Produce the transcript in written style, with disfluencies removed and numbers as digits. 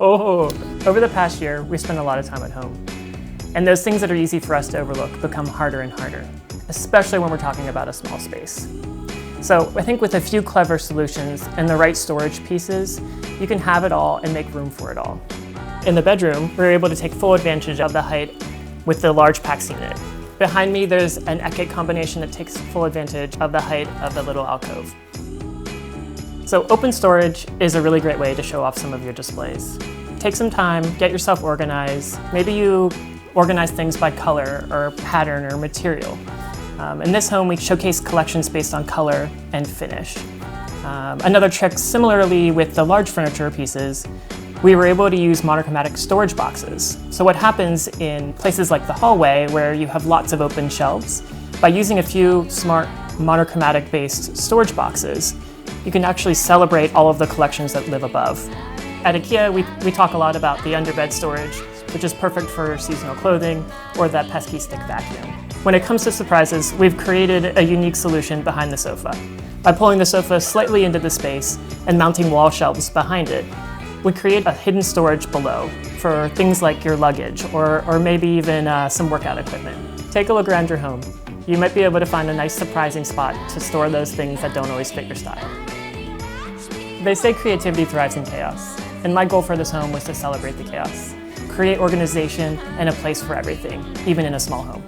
Oh, over the past year, we spent a lot of time at home. And those things that are easy for us to overlook become harder and harder, especially when we're talking about a small space. So I think with a few clever solutions and the right storage pieces, you can have it all and make room for it all. In the bedroom, we're able to take full advantage of the height with the large PAX unit. Behind me, there's an IKEA combination that takes full advantage of the height of the little alcove. So open storage is a really great way to show off some of your displays. Take some time, get yourself organized. Maybe you organize things by color or pattern or material. In this home, we showcase collections based on color and finish. Another trick, similarly with the large furniture pieces, we were able to use monochromatic storage boxes. So what happens in places like the hallway where you have lots of open shelves, by using a few smart monochromatic based storage boxes, you can actually celebrate all of the collections that live above. At IKEA, we talk a lot about the underbed storage, which is perfect for seasonal clothing or that pesky stick vacuum. When it comes to surprises, we've created a unique solution behind the sofa. By pulling the sofa slightly into the space and mounting wall shelves behind it, we create a hidden storage below for things like your luggage or maybe even some workout equipment. Take a look around your home. You might be able to find a nice surprising spot to store those things that don't always fit your style. They say creativity thrives in chaos, and my goal for this home was to celebrate the chaos, create organization and a place for everything, even in a small home.